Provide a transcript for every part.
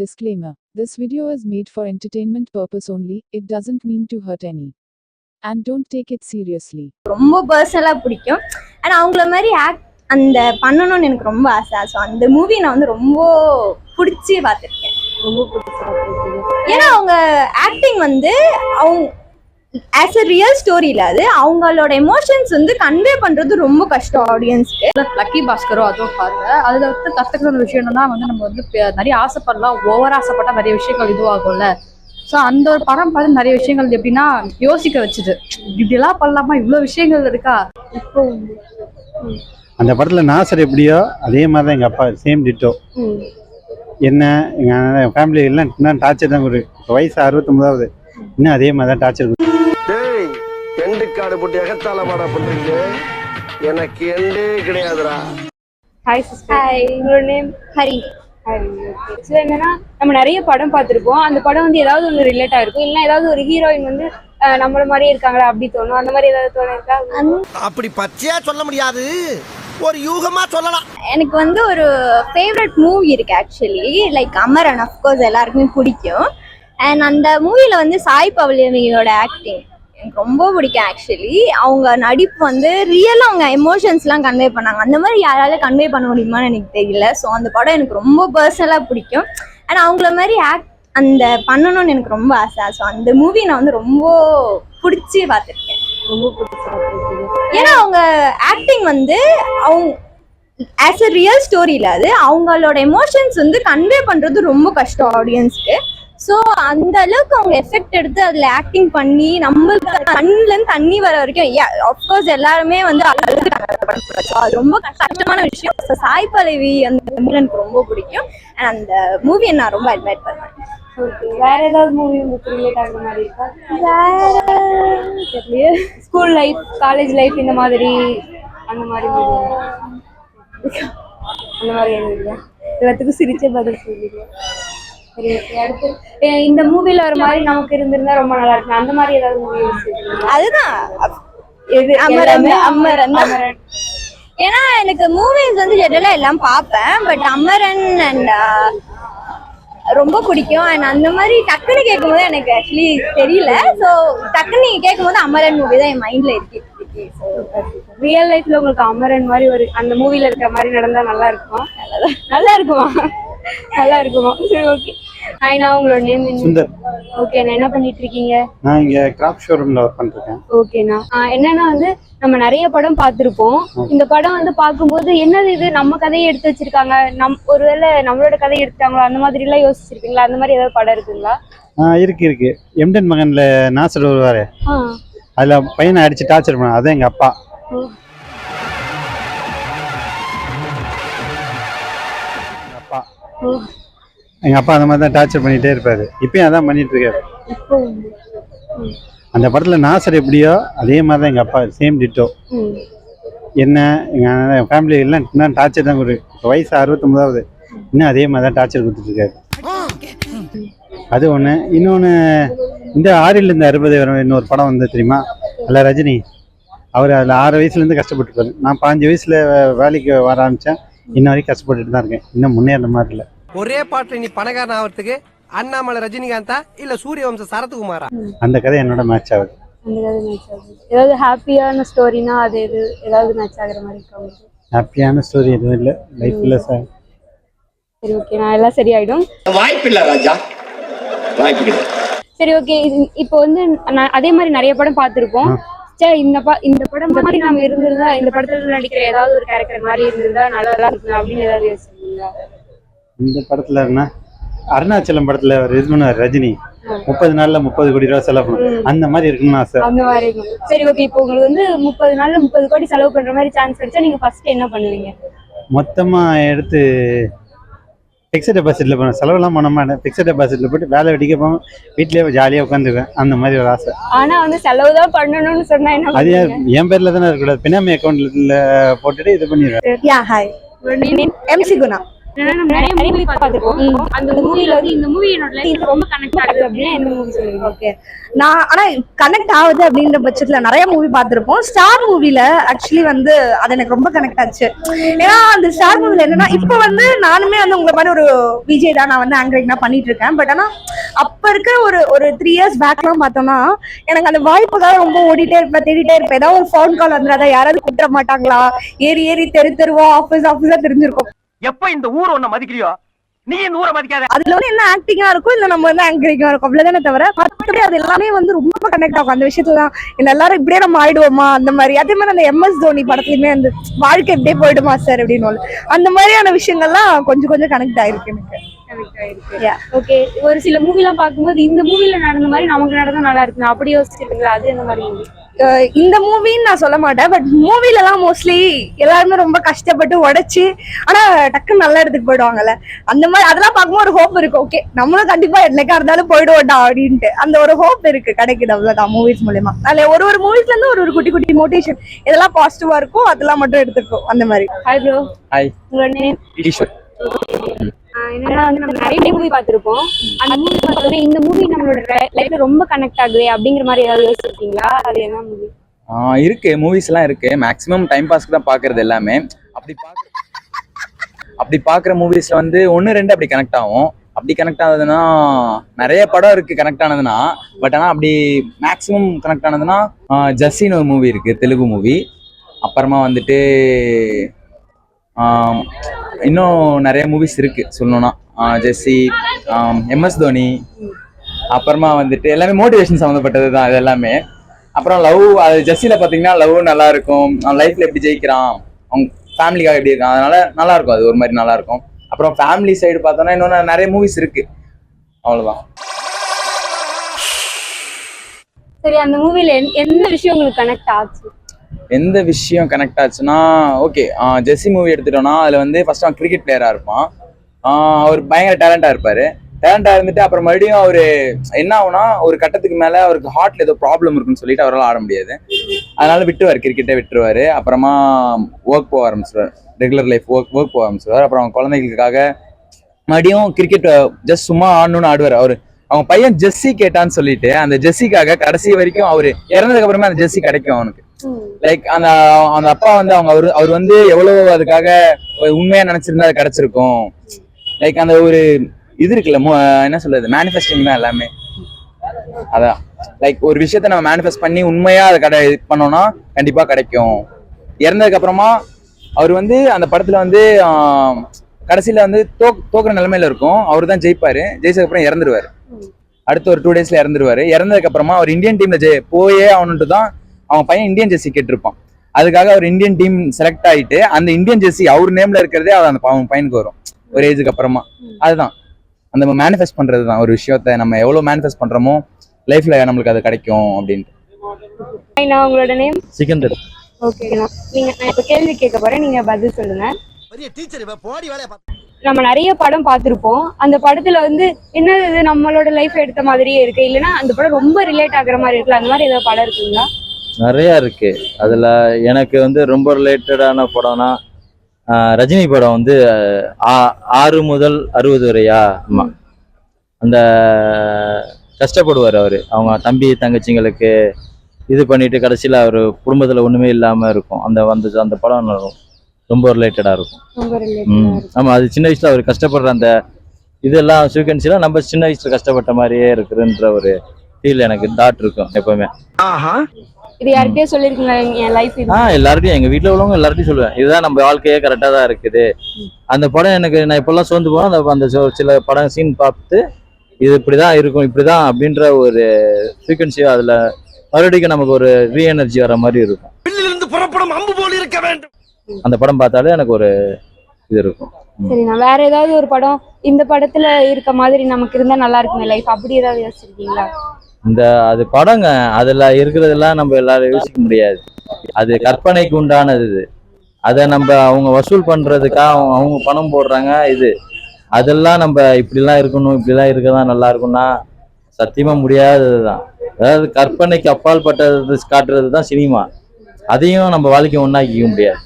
Disclaimer. This video is made for entertainment purpose only. It doesn't mean to hurt any. And don't take it seriously. ரொம்ப பர்சனலா பிடிக்கும். ஆனா அவங்கள மாதிரி அந்த பண்ணணும்னு எனக்கு ரொம்ப ஆசை. ஸோ அந்த மூவி நான் வந்து ரொம்ப பிடிச்சி பார்த்துருக்கேன். ரொம்ப பிடிச்சி. ஏன்னா அவங்க ஆக்டிங் வந்து அவங்க ஆஸ் அ ரியல் ஸ்டோரியில அது அவங்களோட எமோஷன்ஸ் வந்து கன்வே பண்றது ரொம்ப கஷ்டம் ஆடியன்ஸ்க்கு. லக்கி பாஸ்கரோ அதுவும் பாருங்க. அதுல வந்து கத்துக்கிற விஷயம் என்னன்னா வந்து நம்ம வந்து நிறைய ஆசைப்படலாம், ஓவர் ஆசைப்பட்டா நிறைய விஷயங்கள் இதுவாகும்ல. ஸோ அந்த ஒரு படம் பார்த்து நிறைய விஷயங்கள் எப்படின்னா யோசிக்க வச்சுது, இப்படிலாம் பண்ணலாமா, இவ்வளவு விஷயங்கள் இருக்கா. இப்போ அந்த படத்துல நாசர் எப்படியோ அதே மாதிரி தான் எங்க அப்பா சேம் டிட்டோ. என்ன எங்க ஃபேமிலி எல்லாம் இன்னும் டார்ச்சர் தான் கொடுக்கு. இப்போ வயசு 69ஆவது, இன்னும் அதே மாதிரி தான் டார்ச்சர் கொடுக்கு. எண்டு காடு போட்டு எகத்தால மாடா பண்றீங்க, எனக்கு எண்டே கிடையாதுடா. Hi sister. ஹாய், உங்களோட நேம்? ஹரி. ஹரி. என்னன்னா நம்ம நிறைய படம் பார்த்துருப்போம். அந்த படம் வந்து ஏதாவது ஒன்று ரிலேட் ஆயிருக்கும், இல்லைன்னா ஏதாவது ஒரு ஹீரோயின் வந்து நம்மள மாதிரியே இருக்காங்களா அப்படி தோணும். அந்த மாதிரி ஏதாவது தோணிருக்கா? அப்படி பச்சையா சொல்ல முடியாது, ஒரு யூகமா சொல்லலாம். எனக்கு வந்து ஒரு ஃபேவரட் மூவி இருக்கு ஆக்சுவலி, லைக் அமரன். அஃப்கோர்ஸ் எல்லாருக்குமே பிடிக்கும். அண்ட் அந்த மூவில வந்து சாய் பல்லவியோட ஆக்டிங் எனக்கு ரொம்ப பிடிக்கும் ஆக்சுவலி. அவங்க நடிப்பு வந்து ரியலாக அவங்க எமோஷன்ஸ்லாம் கன்வே பண்ணாங்க. அந்த மாதிரி யாரால கன்வே பண்ண முடியுமான்னு எனக்கு தெரியல. ஸோ அந்த படம் எனக்கு ரொம்ப பர்சனலாக பிடிக்கும். ஆனால் அவங்கள மாதிரி அந்த பண்ணணும்னு எனக்கு ரொம்ப ஆசை. ஸோ அந்த மூவி நான் வந்து ரொம்ப பிடிச்சி பார்த்துருக்கேன். ரொம்ப பிடிச்சி. ஏன்னா அவங்க ஆக்டிங் வந்து அவங்க ஆஸ் அ ரியல் ஸ்டோரியில அது அவங்களோட எமோஷன்ஸ் வந்து கன்வே பண்றது ரொம்ப கஷ்டம் ஆடியன்ஸ்க்கு. ஸோ அந்த அளவுக்கு அவங்க எஃபெக்ட் எடுத்து அதில் ஆக்டிங் பண்ணி நம்மளுக்கு கண்ணுலேருந்து தண்ணி வர வரைக்கும் ஆஃப்கோர்ஸ் எல்லாருமே வந்து அது ரொம்ப கஷ்டமான விஷயம். ஸோ சாய் பல்லவி அந்த மூவி எனக்கு ரொம்ப பிடிக்கும். அந்த மூவியை நான் ரொம்ப அட்மைர் பண்ணுவேன். வேற ஏதாவது மூவி உங்களுக்கு ரிலேட் ஆகுற மாதிரி இருக்கா? வேற ஸ்கூல் லைஃப், காலேஜ் லைஃப், இந்த மாதிரி அந்த மாதிரி அந்த மாதிரி எழுதுங்க. எல்லாத்துக்கும் சிரிச்ச பதில் சொல்லுங்க. சரி, அடுத்து இந்த மூவில ஒரு மாதிரி நமக்கு இருந்திருந்தா ரொம்ப நல்லா இருக்கும், அந்த மாதிரி ஏதாவது மூவி? அதுதான் அமரன். ஏன்னா எனக்கு மூவிஸ் வந்து ஜெனரலா எல்லாம் பார்ப்பேன், பட் அமரன் அண்ட் ரொம்ப பிடிக்கும். அண்ட் அந்த மாதிரி டக்குன்னு கேட்கும்போது எனக்கு ஆக்சுவலி தெரியல. ஸோ டக்குன்னு நீங்க கேட்கும்போது அமரன் மூவி தான் என் மைண்ட்ல இருக்கு. ரியல் லைஃப்ல உங்களுக்கு அமரன் மாதிரி ஒரு அந்த மூவில இருக்கிற மாதிரி நடந்தா நல்லா இருக்குமா? நல்லா இருக்குமா? நல்லா இருக்குமா? சரி, ஓகே. ஹாய், நான் உங்களோட நேம் சுந்தர். ஓகே, நான் என்ன பண்ணிட்டு இருக்கீங்க? நான் இங்க கிராஃப்ட் ஷோரூம்ல ஒர்க் பண்ணிருக்கேன். ஓகேண்ணா. என்னன்னா வந்து நம்ம நிறைய படம் பார்த்துருப்போம். இந்த படம் வந்து பார்க்கும்போது என்னது இது, நம்ம கதையை எடுத்து வச்சிருக்காங்க, ஒருவேளை நம்மளோட கதையை எடுத்தாங்களோ அந்த மாதிரி எல்லாம் யோசிச்சிருக்கீங்களா? அந்த மாதிரி ஏதாவது படம் இருக்குங்களா? இருக்கு. எம்டன் மகன்ல நாசர் வருவாரு, அதுல பையனை அடிச்சு டார்ச்சர் பண்ண, அதான் எங்க அப்பா. எங்க அப்பா அந்த மாதிரி தான் டார்ச்சர் பண்ணிட்டே இருப்பாரு. இப்பயும் அதான் பண்ணிட்டு இருக்காரு. அந்த படத்துல நாசர் எப்படியோ அதே மாதிரி தான் எங்க அப்பா சேம் டிட்டோ. என்ன எங்க ஃபேமிலி எல்லாம் இன்னும் டார்ச்சர் தான் கொடுக்கு. இப்போ வயசு 69ஆவது, இன்னும் அதே மாதிரி தான் டார்ச்சர் கொடுத்துட்டு இருக்காரு. அது ஒண்ணு. இன்னொன்னு, இந்த 6ல் 60 வரும் இன்னொரு படம் வந்து தெரியுமா? அதில் ரஜினி அவர் அதில் 6 வயசுலேருந்து கஷ்டப்பட்டுருப்பாரு. நான் 5 வயசுல வேலைக்கு வர ஆரம்பித்தேன். இன்ன வரைக்கும் கஷ்டப்பட்டுட்டு தான் இருக்கேன். இன்னும் முன்னேற மாதிரி இல்லை. ஒரே பாட்டு நீ பணக்காரன் ஆகிறதுக்கு அண்ணாமலை ரஜினிகாந்தா இல்ல சூரியவம்ச சரத்குமாரா? அந்த கதை என்னோட மேட்ச் ஆகுது. அந்த கதை மேட்ச் ஆகுது. ஏதாவது ஹாப்பியான ஸ்டோரினா அது ஏதாவது மேட்ச் ஆகுற மாதிரி இருக்கா? ஹாப்பியான ஸ்டோரி எதுவும் இல்லை லைஃப்ல சார். சரி, ஓகே, நான் எல்லாம் சரியாயிடும். வாய்ப்பில்லை ராஜா, வாய்ப்பு. சரி, ஓகே. இப்போ வந்து அதே மாதிரி நிறைய படம் பார்த்துருப்போம். சரி, இந்த படம் மாதிரி நாம இருந்திருந்தா, இந்த படத்துல நடிக்கிற ஏதாவது ஒரு கேரக்டர் மாதிரி இருந்திருந்தா நல்லா இருக்கும் அப்படின்னு ஏதாவது யோசிச்சீங்களா? இந்த படத்துல என்ன, அருணாச்சலம் படத்துல ஒரு இது பண்ணுவார் ரஜினி, 30 நாள்ல 30 கோடி ரூபாய் செலவு பண்ணும், அந்த மாதிரி இருக்கும்னு ஆசை. அந்த மாதிரி இருக்கும். சரி, ஓகே. இப்போ உங்களுக்கு வந்து 30 நாள்ல 30 கோடி செலவு பண்ற மாதிரி சான்ஸ் கிடைச்சா நீங்க ஃபர்ஸ்ட் என்ன பண்ணுவீங்க? மொத்தமா எடுத்து பிக்ஸட் டெபாசிட்ல போன, செலவெல்லாம் பண்ண மாட்டேன். பிக்ஸட் டெபாசிட்ல போட்டு வேலை வெடிக்க போவேன், வீட்லயே ஜாலியா உட்காந்துக்குவேன். அந்த மாதிரி ஒரு ஆசை. ஆனா வந்து செலவு தான் பண்ணணும்னு சொன்னா என்ன? அது என் பேர்ல தானே இருக்கக்கூடாது, பினாமி அக்கௌண்ட்ல போட்டுட்டு இது பண்ணிடுவேன். யா, ஹாய், எம்சி குணா. ஏன்னா நம்ம நிறைய மூவி பார்த்துருக்கோம். அந்த மூவில வந்து இந்த மூவி என்னோட லைஃப் ரொம்ப கனெக்ட் ஆகுது அப்படின்னா எந்த மூவி சொல்லுவீங்க? ஓகே, நான் ஆனா கனெக்ட் ஆகுது அப்படின்ற பட்சத்துல நிறைய மூவி பார்த்திருப்போம். ஸ்டார் மூவில ஆக்சுவலி வந்து அது எனக்கு ரொம்ப கனெக்ட் ஆச்சு. ஏன்னா அந்த ஸ்டார் மூவில என்னன்னா, இப்ப வந்து நானுமே வந்து உங்களை மாதிரி ஒரு விஜய் தான், நான் வந்து ஆங்கரிங் தான் பண்ணிட்டு இருக்கேன். பட் ஆனா அப்ப இருக்கிற ஒரு 3 years பேக்லாம் பார்த்தோம்னா எனக்கு அந்த வாய்ப்புக்காக ரொம்ப ஓடிட்டே இருப்பேன், தேடிட்டே இருப்பேன். ஏதாவது ஒரு ஃபோன் கால் வந்துடாதா, யாராவது கூப்பிட மாட்டாங்களா, ஏறி ஏறி தெருவா ஆஃபீஸா தெரிஞ்சிருக்கும். எப்ப இந்த ஊர் ஒண்ண மதிக்கிறியோ நீ இந்த ஊரை மதிக்காத. அதுல வந்து என்ன ஆக்டிங்கா இருக்கும், இல்ல நம்ம வந்து ஆங்கரிங்கா இருக்கும், அவ்வளவுதானே தவிர மற்றபடி அது எல்லாமே வந்து ரொம்ப கனெக்ட் ஆகும். அந்த விஷயத்துல தான் எல்லாரும் இப்படியே நம்ம ஆயிடுவோமா அந்த மாதிரி. அதே மாதிரி அந்த MS தோனி படத்துலயுமே அந்த வாழ்க்கை இப்படியே போயிடுமா சார் அப்படின்னு அந்த மாதிரியான விஷயங்கள்லாம் கொஞ்சம் கொஞ்சம் கனெக்ட் ஆயிருக்கு எனக்கு. ஓகே, ஒரு சில மூவி எல்லாம் பார்க்கும்போது இந்த மூவில நடந்த மாதிரி நமக்கு நடந்தா நல்லா இருக்கு அப்படி யோசிச்சிருக்கீங்களா? அது எந்த மாதிரி மூவி? இந்த மூவின்னு நான் சொல்ல மாட்டேன், பட் மூவில எல்லாம் மோஸ்ட்லி எல்லாருமே ரொம்ப கஷ்டப்பட்டு உடைச்சு ஆனா டக்குன்னு நல்ல இடத்துக்கு போயிடுவாங்கல்ல. அந்த மாதிரி அதெல்லாம் பார்க்கும்போது ஒரு ஹோப் இருக்கு. ஓகே, நம்மளும் கண்டிப்பா என்னைக்கா இருந்தாலும் போயிடுவோம்டா அப்படின்ட்டு அந்த ஒரு ஹோப் இருக்கு, கிடைக்குது. அவ்வளவுதான் மூவிஸ் மூலமா. அதுல ஒரு மூவிஸ்ல இருந்து ஒரு குட்டி குட்டி மோட்டிவேஷன் இதெல்லாம் பாசிட்டிவா இருக்கும், அதெல்லாம் மட்டும் எடுத்துக்கும் அந்த மாதிரி. Hi bro. ஹாய், உங்களோட நேம்? ஈஸ்வர். என்னன்னா வந்து நம்ம நிறைய மூவி பார்த்திருப்போம். அந்த மூவி பார்த்தோன்னே இந்த மூவி நம்மளோட லைஃப்ல ரொம்ப கனெக்ட் ஆகுது அப்படிங்கிற மாதிரி ஏதாவது யோசிச்சிருக்கீங்களா? அது என்ன மூவி? இருக்கு, மூவிஸ் எல்லாம் இருக்கு. மேக்ஸிமம் டைம் பாஸ்க்கு தான் பாக்குறது எல்லாமே. அப்படி பாக்குற மூவிஸ்ல வந்து 1-2 அப்படி கனெக்ட் ஆகும். அப்படி கனெக்ட் ஆகுதுன்னா நிறைய படம் இருக்கு கனெக்ட் ஆனதுன்னா. பட் ஆனா அப்படி மேக்ஸிமம் கனெக்ட் ஆனதுன்னா ஜஸ்ஸின்னு ஒரு மூவி இருக்கு, தெலுங்கு மூவி. அப்புறமா வந்துட்டு இன்னும் நிறைய மூவிஸ் இருக்கு சொல்லணும்னா. ஜெஸ்ஸி, MS தோனி, அப்புறமா வந்துட்டு எல்லாமே மோட்டிவேஷன் சம்மந்தப்பட்டது தான் இது எல்லாமே. அப்புறம் லவ், அது ஜெஸ்ஸில பார்த்தீங்கன்னா லவ் நல்லா இருக்கும், லைஃப்ல எப்படி ஜெயிக்கிறான், அவங்க ஃபேமிலிக்காக எப்படி இருக்கான், அதனால நல்லா இருக்கும். அது ஒரு மாதிரி நல்லா இருக்கும். அப்புறம் ஃபேமிலி சைடு பார்த்தோன்னா இன்னொன்று நிறைய மூவிஸ் இருக்கு, அவ்வளோதான். சரி, அந்த மூவில எந்த விஷயம் உங்களுக்கு கனெக்ட் ஆச்சு? எந்த விஷயம் கனெக்ட் ஆச்சுன்னா, ஓகே, ஜெஸ்ஸி மூவி எடுத்துட்டோம்னா அதில் வந்து ஃபர்ஸ்ட் அவன் கிரிக்கெட் பிளேயராக இருப்பான். அவர் பயங்கர டேலண்டாக இருப்பார். டேலண்டாக இருந்துட்டு அப்புறம் மறுபடியும் அவர் என்ன ஆகுனா, ஒரு கட்டத்துக்கு மேலே அவருக்கு ஹார்ட்ல ஏதோ ப்ராப்ளம் இருக்குன்னு சொல்லிட்டு அவரால் ஆட முடியாது. அதனால விட்டுருவார், கிரிக்கெட்டை விட்டுருவார். அப்புறமா ஒர்க் போக ஆரம்பிச்சிருவார், ரெகுலர் லைஃப் ஒர்க் போக ஆரம்பிச்சிருவார். அப்புறம் அவங்க குழந்தைகளுக்காக மறுபடியும் கிரிக்கெட் ஜஸ்ட் சும்மா ஆடணும்னு ஆடுவார். அவங்க பையன் ஜெஸ்ஸி கேட்டான்னு சொல்லிட்டு அந்த ஜெஸ்ஸிக்காக கடைசி வரைக்கும் அவர் இறந்ததுக்கு அப்புறமே அந்த ஜெஸ்ஸி கிடைக்கும் அவனுக்கு. லைக் அந்த அப்பா வந்து அவர் வந்து எவ்வளவு அதுக்காக உண்மையா நினைச்சிருந்தா அது கிடைச்சிருக்கும். லைக் அந்த ஒரு இது இருக்குல்ல, என்ன சொல்றது, மேனிஃபெஸ்டிங் தான் எல்லாமே. அதான், லைக் ஒரு விஷயத்த நம்ம மேனிஃபெஸ்ட் பண்ணி உண்மையா அதை பண்ணோம்னா கண்டிப்பா கிடைக்கும். இறந்ததுக்கு அப்புறமா அவர் வந்து அந்த படத்துல வந்து கடைசியில வந்து தோக்குற நிலைமையில இருக்கும். அவர் தான் ஜெயிப்பாரு. ஜெயிச்சதுக்கு அப்புறம் இறந்துருவாரு. அடுத்த ஒரு 2 daysல இறந்துருவாரு. இறந்ததுக்கு அப்புறமா அவர் இந்தியன் டீம்ல போயே அவனுட்டு தான் அவன் பையன் இந்தியன் ஜெர்சி கேட்டிருப்பான். அதுக்காக அவர் இந்தியன் டீம் செலக்ட் ஆயிட்டு அந்த இந்தியன் ஜெர்சி அவர் நேம்ல இருக்கிறதே அந்த அவன் பையனுக்கு வரும் ஒரு ஏஜுக்கு அப்புறமா. அதுதான் அந்த மேனிஃபெஸ்ட் பண்றது தான். ஒரு விஷயத்த நம்ம எவ்வளவு மேனிஃபெஸ்ட் பண்றோமோ லைஃப்ல நம்மளுக்கு அது கிடைக்கும் அப்படின்ட்டு. உங்களோட நேம்? சிக்கந்தர். ஓகேண்ணா, நான் இப்ப கேள்வி கேட்க போறேன், நீங்க பதில் சொல்லுங்க. நம்ம நிறைய படம் பார்த்திருப்போம். அந்த படத்துல வந்து என்னது நம்மளோட லைஃப் எடுத்த மாதிரியே இருக்கு, இல்லைன்னா அந்த படம் ரொம்ப ரிலேட் ஆகுற மாதிரி இருக்குல்ல, அந்த மாதிரி ஏதாவது படம் இருக்குங்களா? நிறையா இருக்கு. அதில் எனக்கு வந்து ரொம்ப ரிலேட்டடான படம்னா ரஜினி படம் வந்து 6 முதல் 60 வரையா. ஆமாம், அந்த கஷ்டப்படுவார் அவர், அவங்க தம்பி தங்கச்சிங்களுக்கு இது பண்ணிட்டு கடைசியில் அவர் குடும்பத்தில் ஒன்றுமே இல்லாமல் இருக்கும். அந்த படம் ரொம்ப ரிலேட்டடாக இருக்கும். ஆமாம், அது சின்ன வயசில் அவர் கஷ்டப்படுற அந்த இதெல்லாம் சீக்வன்ஸ்லாம் நம்ம சின்ன வயசுல கஷ்டப்பட்ட மாதிரியே இருக்குதுன்ற ஒரு ஃபீல் எனக்கு தாட் இருக்கும் எப்பவுமே. இது யார்கிட்டயே சொல்லிருக்கீங்க என் லைஃப்? எல்லார்ட்டையும், எங்க வீட்டுல உள்ளவங்க எல்லார்ட்டையும் சொல்லுவேன், இதுதான் நம்ம வாழ்க்கையே கரெக்டா தான் இருக்குது. அந்த படம் எனக்கு நான் இப்பெல்லாம் சோர்ந்து போனேன், அந்த சில படம் சீன் பார்த்து இது இப்படிதான் இருக்கும், இப்படிதான் அப்படின்ற ஒரு ஃப்ரீக்வன்சி அதுல மறுபடியும் நமக்கு ஒரு ரீ எனர்ஜி வர மாதிரி இருக்கும். புறப்படும் அம்பு போல் இருக்க வேண்டும். அந்த படம் பார்த்தாலே எனக்கு ஒரு இது இருக்கும். சரிண்ணா, வேற ஏதாவது ஒரு படம் இந்த படத்துல இருக்க மாதிரி நமக்கு இருந்தா நல்லா இருக்குமே லைஃப், அப்படி ஏதாவது யோசிச்சிருக்கீங்களா? அது படங்க, அதுல இருக்கிறதெல்லாம் நம்ம எல்லாரும் யோசிக்க முடியாது. அது கற்பனைக்கு உண்டானது. அதை நம்ம அவங்க வசூல் பண்றதுக்காக அவங்க பணம் போடுறாங்க. அதெல்லாம் நம்ம இப்படிலாம் இருக்கணும், இப்படிலாம் இருக்கதான் நல்லா இருக்கும்னா சத்தியமா முடியாததுதான். அதாவது கற்பனைக்கு அப்பால் பட்டது காட்டுறது தான் சினிமா. அதையும் நம்ம வாழ்க்கை ஒன்னாக்கிக்க முடியாது.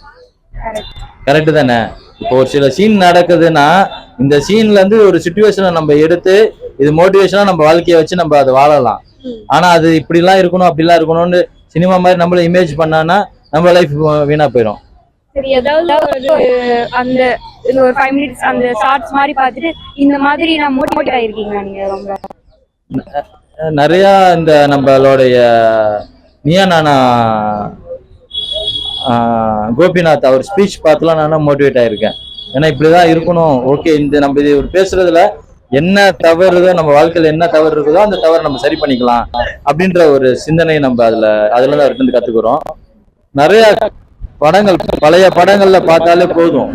கரெக்டு தானே? இப்போ ஒரு சில சீன் நடக்குதுன்னா இந்த சீன்ல இருந்து ஒரு சுச்சுவேஷனை நம்ம எடுத்து இது மோட்டிவேஷனா நம்ம வாழ்க்கையை வச்சு நம்ம அதை வாழலாம். ஆனா அது இப்படிலாம் இருக்கணும் அப்படிலாம் இருக்கணும்னு சினிமா மாதிரி நம்மள இமேஜ் பண்ணான்னா நம்ம லைஃப் வீணா போயிடும். சரி, ஏதாவது அந்த ஒரு 5 minutes அந்த ஷார்ட்ஸ் மாதிரி பார்த்துட்டு இந்த மாதிரி நான் மோட்டிவேட் ஆயிருக்கீங்களா நீங்க? ரொம்ப நிறைய இந்த நம்மளுடைய நீயா நானா கோபிநாத் அவர் ஸ்பீச் பார்த்துலாம் நான் மோட்டிவேட் ஆயிருக்கேன். ஏன்னா இப்படிதான் இருக்கணும். ஓகே, இந்த நம்ம இது பேசுறதுல என்ன தவறுதோ, நம்ம வாழ்க்கையில என்ன தவறு இருக்குதோ அந்த தவறை நம்ம சரி பண்ணிக்கலாம் அப்படின்ற ஒரு சிந்தனை நம்ம அதுல இருந்து அவர்கிட்ட கத்துக்கிறோம். நிறைய படங்கள் பழைய படங்கள்ல பார்த்தாலே போதும்.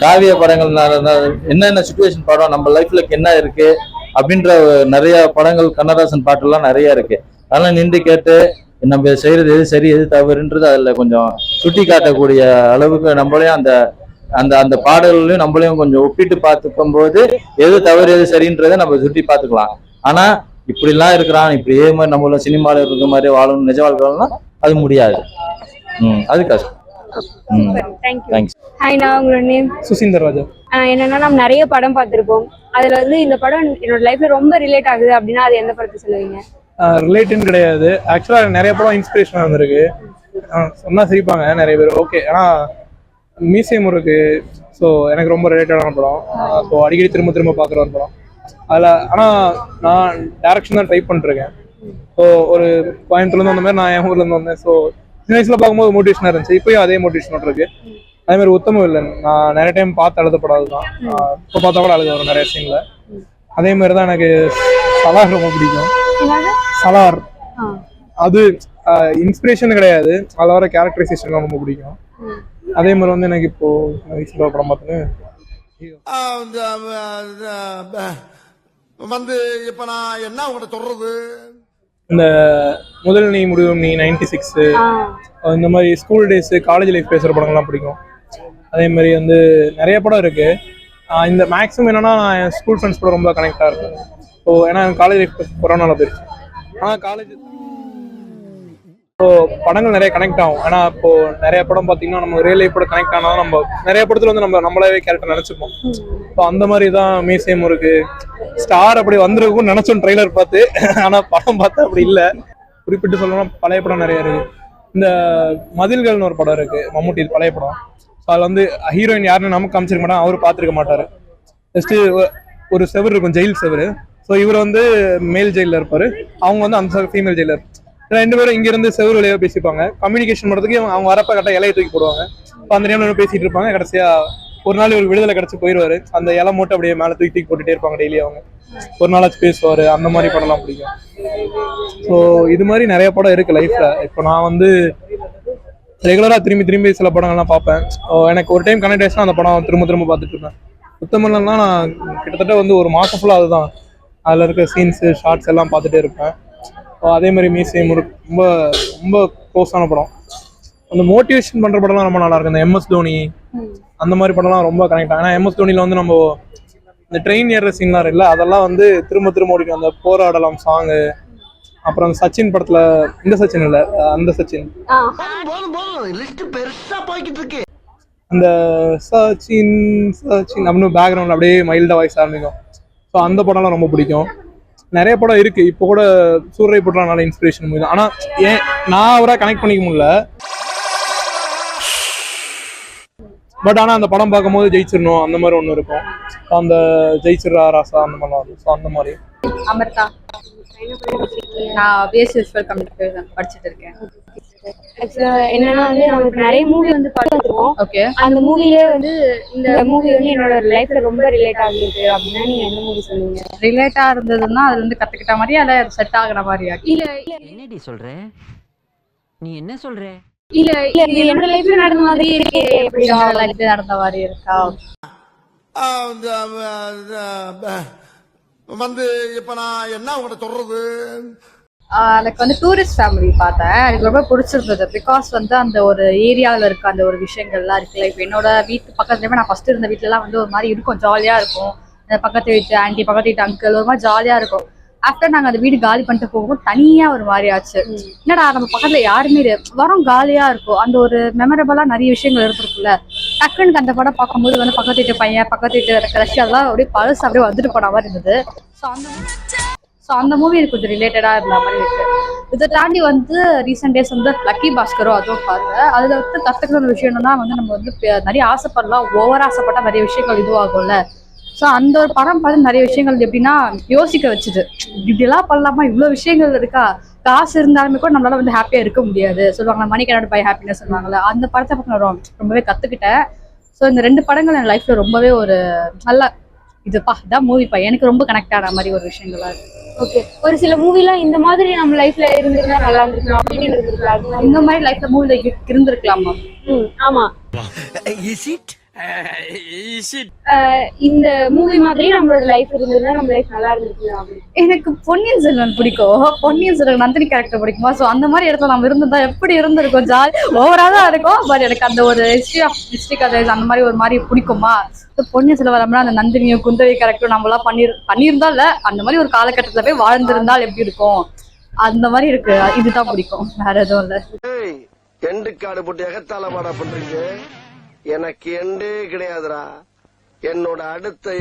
காவிய படங்கள் என்னென்ன சுச்சுவேஷன் படம் நம்ம லைஃப்ல என்ன இருக்கு அப்படின்ற நிறைய படங்கள் கண்ணதாசன் பாட்டுலாம் நிறைய இருக்கு. அதெல்லாம் நின்று கேட்டு நம்ம செய்யறது எது சரி எது தவறுன்றது அதுல கொஞ்சம் சுட்டி காட்டக்கூடிய அளவுக்கு நம்மளையும் அந்த அந்த அந்த பாடல்களையும் நம்மளையும் கொஞ்சம் ஒப்பிட்டு பார்த்துக்கும் போது எது தவறு எது சரின்றதை நம்ம சுட்டி பார்த்துக்கலாம். ஆனா இப்படிலாம் இருக்கிறான், இப்படி இதே மாதிரி நம்மள சினிமாவில் இருக்கிற மாதிரி வாழணும் நிஜ வாழ்க்கை அது முடியாது. அது கஷ்டம். தேங்க்ஸ். ஹாய், நான் உங்களோட நேம்? சுசீந்தர் ராஜா. என்னன்னா நம்ம நிறைய படம் பார்த்திருப்போம். அதுல வந்து இந்த படம் என்னோட லைஃப்ல ரொம்ப ரிலேட் ஆகுது அப்படின்னா அது எந்த படத்தை சொல்லுவீங்க? ரிலேட்டின்னு கிடையாது, ஆக்சுவலாக நிறைய படம் இன்ஸ்பிரேஷனாக வந்திருக்கு. சொன்னா சிரிப்பாங்க நிறைய பேர். ஓகே, ஆனால் மியூசியம் இருக்கு. ஸோ எனக்கு ரொம்ப ரிலேட்டடான படம். ஸோ அடிக்கடி திரும்ப திரும்ப பார்க்குற ஒரு படம் அதில். ஆனால் நான் டேரக்ஷன் தான் ட்ரை பண்ணிருக்கேன். ஸோ ஒரு கோயம்புத்தூர்லேருந்து வந்த மாதிரி நான் என் ஊர்லேருந்து வந்தேன். ஸோ சின்ன வயசில் பார்க்கும்போது மோட்டிவேஷனாக இருந்துச்சு. இப்போயும் அதே மோட்டிவேஷனோட இருக்கு. அதே மாதிரி உத்தம வில்லன் நான் நிறைய டைம் பார்த்து அழுத படம். அதுதான் இப்போ பார்த்தா கூட அழுத வரும் நிறைய சீனில். அதே மாதிரி தான் எனக்கு சலார் ரொம்ப பிடிக்கும். சலார் அது இன்ஸ்பிரேஷன் கிடையாது, அதில் வர கேரக்டரைசேஷன்லாம் ரொம்ப பிடிக்கும். அதே மாதிரி வந்து எனக்கு இப்போ வயசுல படம் பார்த்துன்னு வந்து இப்ப நான் என்ன உங்கள்கிட்ட சொல்றது, இந்த முதல் நீ முடிவும் நீ 96 இந்த மாதிரி ஸ்கூல் டேஸ் காலேஜ் லைஃப் பேசுகிற படங்கள்லாம் பிடிக்கும். அதே மாதிரி வந்து நிறைய படம் இருக்கு. இந்த மேக்ஸிமம் என்னன்னா நான் என் ஸ்கூல் ஃப்ரெண்ட்ஸ் கூட ரொம்ப கனெக்டாக இருக்கேன். ஸோ ஏன்னா காலேஜ் லைஃப் கொரோனாவில் போயிடுச்சு. ஆனால் காலேஜ் ஸோ படங்கள் நிறைய கனெக்ட் ஆகும். ஏன்னா இப்போ நிறைய படம் பார்த்தீங்கன்னா நம்ம ரியல் லைஃபோட கனெக்ட் ஆனால் நம்ம நிறைய படத்தில் வந்து நம்மளாவே கேரக்டர் நினச்சிப்போம். ஸோ அந்த மாதிரி தான் மியூசியம் இருக்கு. ஸ்டார் அப்படி வந்துருக்கும் நினச்சோம் ட்ரெய்லர் பார்த்து, ஆனால் படம் பார்த்தா அப்படி இல்லை. குறிப்பிட்டு சொல்லணும்னா பழைய படம் நிறைய இருக்கு. இந்த மதில்கள்னு ஒரு படம் இருக்கு, மம்முட்டி, பழைய படம். ஸோ அதில் வந்து ஹீரோயின் யாருன்னு நமக்கு காமிச்சிருக்க மாட்டாங்க, அவரு பார்த்துருக்க மாட்டாரு. ஜஸ்ட்டு ஒரு செவர் இருக்கும், ஜெயில் செவரு. ஸோ இவர் வந்து மேல் ஜெயிலில் இருப்பார், அவங்க வந்து அந்த ஃபீமேல் ஜெயிலர். ரெண்டு பேரும் இங்கேருந்து செவர் வழியாக பேசிப்பாங்க. கம்யூனிகேஷன் பண்ணுறதுக்கு அவங்க வரப்ப கரெக்டாக இலையை தூக்கி போடுவாங்க. ஸோ அந்த டைம்ல பேசிட்டு இருப்பாங்க. கடைசியாக ஒரு நாள் ஒரு விடுதலை கிடச்சி போயிடுவார். அந்த இலை மூட்டை அப்படியே மேலே தூக்கி போட்டுகிட்டே இருப்பாங்க டெய்லி. அவங்க ஒரு நாளாச்சு பேசுவார். அந்த மாதிரி படம்லாம் பிடிக்கும். ஸோ இது மாதிரி நிறைய படம் இருக்குது லைஃப்பில். இப்போ நான் வந்து ரெகுலராக திரும்பி சில படங்கள்லாம் பார்ப்பேன். எனக்கு ஒரு டைம் கனெக்ட் ஆச்சுன்னா அந்த படம் திரும்ப பார்த்துட்டு இருப்பேன். சுத்தமல்லன்னா நான் கிட்டத்தட்ட வந்து ஒரு மாதம் ஃபுல்லாக அதுதான், அதில் இருக்க சீன்ஸு ஷார்ட்ஸ் எல்லாம் பார்த்துட்டே இருப்பேன். அதே மாதிரி மியூசியம் ரொம்ப ரொம்ப க்ளோஸான படம். அந்த மோட்டிவேஷன் பண்ணுற படம்லாம் ரொம்ப நல்லா இருக்கும். இந்த MS தோனி அந்த மாதிரி படம்லாம் ரொம்ப கனெக்ட் ஆகும். ஏன்னா MS தோனியில் வந்து நம்ம இந்த ட்ரெயின் ஏறுற சீன்லாம் இருக்குல்ல, அதெல்லாம் வந்து திரும்ப ஓடிக்கும். அந்த போராடலாம் சாங்கு, அப்புறம் அந்த சச்சின் படத்தில், இந்த சச்சின் இல்லை அந்த சச்சின், அந்த சச்சின் அப்படின்னு பேக்ரவுண்ட் அப்படியே மைல்டாக வாய்ஸ் ஆரம்பிக்கும். ஸோ அந்த படம்லாம் ரொம்ப பிடிக்கும். நிறைய படம் இருக்கு. இப்போ கூட சூரிய படம் நல்ல இன்ஸ்பிரேஷன் மூவி தான். ஆனால் ஏன் நான் அவராக கனெக்ட் பண்ணிக்க முடியல. பட் ஆனால் அந்த படம் பார்க்கும்போது ஜெயிச்சிடணும் அந்த மாதிரி ஒன்று இருக்கும். அந்த ஜெயிச்சிடா ராசா அந்த மாதிரிலாம் இருக்கும். ஸோ அந்த மாதிரி. அமிர்தா, நான் பிஎஸ்சி விஸ்வல் கம்யூனிகேஷன் படிச்சுட்டு இருக்கேன். என்னன்னா வந்து நமக்கு நிறைய மூவி வந்து பார்த்துருக்கோம். ஓகே, அந்த மூவிலே வந்து இந்த மூவி வந்து என்னோட லைஃப்ல ரொம்ப ரிலேட் ஆகிருக்கு அப்படின்னா நீங்க எந்த மூவி சொல்லுவீங்க? ரிலேட்டா இருந்ததுன்னா அதுல இருந்து கத்துக்கிட்ட மாதிரியா இல்ல செட் ஆகுற மாதிரியா? இல்ல என்னடி சொல்ற நீ, என்ன சொல்ற? இல்ல இது என்னோட லைஃப்ல நடந்த மாதிரி இருக்கே, எப்படி லைஃப்ல நடந்த மாதிரி இருக்கா? வந்து இப்ப நான் என்ன உங்கள்கிட்ட சொல்றது, எனக்கு வந்து டூரிஸ்ட் ஃபேமிலி பார்த்தேன். எனக்கு ரொம்ப பிடிச்சிருந்தது. பிகாஸ் வந்து அந்த ஒரு ஏரியாவில் இருக்க அந்த ஒரு விஷயங்கள்லாம் இருக்குல்ல. இப்போ என்னோட வீட்டு பக்கத்துலேயுமே நான் ஃபர்ஸ்ட் இருந்த வீட்டிலலாம் வந்து ஒரு மாதிரி இருக்கும், ஜாலியாக இருக்கும். பக்கத்து வீட்டு ஆண்டி, பக்கத்து வீட்டு அங்கிள் ஒரு மாதிரி ஜாலியாக இருக்கும். ஆஃப்டர் நாங்க அந்த வீடு காலி பண்ணிட்டு போகும் தனியா ஒரு மாதிரி ஆச்சு. என்னடா நம்ம பக்கத்துல யாருமே வரோம், காலியா இருக்கும். அந்த ஒரு மெமரபிளா நிறைய விஷயங்கள் இருந்திருக்குல்ல. டக்குன்னு அந்த படம் பார்க்கும்போது வந்து பக்கத்து வீட்டு பையன், பக்கத்து வீட்டு கிரஷ் அதெல்லாம் அப்படியே பழசு அப்படியே வந்துட்டு போன மாதிரி இருந்தது. ஸோ அந்த மூவி எனக்கு கொஞ்சம் ரிலேட்டடா இருந்த மாதிரி இருக்கு. இதை தாண்டி வந்து ரீசெண்ட் டேஸ் வந்து லக்கி பாஸ்கரோ அதுவும் பாருங்க. அதுல வந்து கத்துக்கிற ஒரு விஷயம் என்னன்னா வந்து நம்ம வந்து நிறைய ஆசைப்படலாம், ஓவர் ஆசைப்பட்டா நிறைய விஷயங்கள் இதுவாகும்ல. ஸோ அந்த ஒரு படம் பார்த்து நிறைய விஷயங்கள் எப்படின்னா யோசிக்க வச்சுது. இப்படிலாம் பண்ணலாமா, இவ்வளோ விஷயங்கள் இருக்கா, காசு இருந்தாலுமே கூட நம்மளால வந்து ஹாப்பியா இருக்க முடியாது சொல்லுவாங்க, மணி கேனாட் பை ஹாப்பினஸ் சொல்லுவாங்கல்ல. அந்த படத்தை பற்றி நான் ரொம்பவே கத்துக்கிட்டேன். ஸோ இந்த 2 படங்கள் என் லைஃப்ல ரொம்பவே ஒரு நல்ல இதுப்பா இதான் மூவிப்பா எனக்கு ரொம்ப கனெக்ட் ஆன மாதிரி ஒரு விஷயங்களா இருக்கு. ஓகே, ஒரு சில மூவிலாம் இந்த மாதிரி நம்ம லைஃப்ல இருந்திருந்தா நல்லா இருந்திருக்கும் அப்படின்னு இருந்திருக்கலாம். இந்த மாதிரி லைஃப்ல மூவில இருந்திருக்கலாமா? ஆமா. இந்த மூவி மாதிரி நம்மளோட லைஃப் இருந்திருந்தா நம்ம லைஃப் நல்லா இருந்திருக்கலாம். எனக்கு பொன்னியின் செல்வன் பிடிக்கும். பொன்னியின் செல்வன் நந்தினி கேரக்டர் பிடிக்குமா? ஸோ அந்த மாதிரி இடத்துல நம்ம இருந்திருந்தா எப்படி இருந்திருக்கும், ஜாலி ஓவரா தான் இருக்கும். பட் எனக்கு அந்த ஒரு ஹிஸ்டரி கதை அந்த மாதிரி ஒரு மாதிரி பிடிக்குமா? பொன்னியின் செல்வன் நம்மளா அந்த நந்தினியும் குந்தவி கேரக்டரும் நம்மளாம் பண்ணியிருந்தா இல்ல அந்த மாதிரி ஒரு காலகட்டத்துல போய் வாழ்ந்திருந்தால் எப்படி இருக்கும், அந்த மாதிரி இருக்கு. இதுதான் பிடிக்கும், வேற எதுவும் இல்ல. எண்டு காடு போட்டு எகத்தால மாடா பண்றீங்க. எனக்கு எண்டே கிடையாதுடா. என்னோட அடுத்த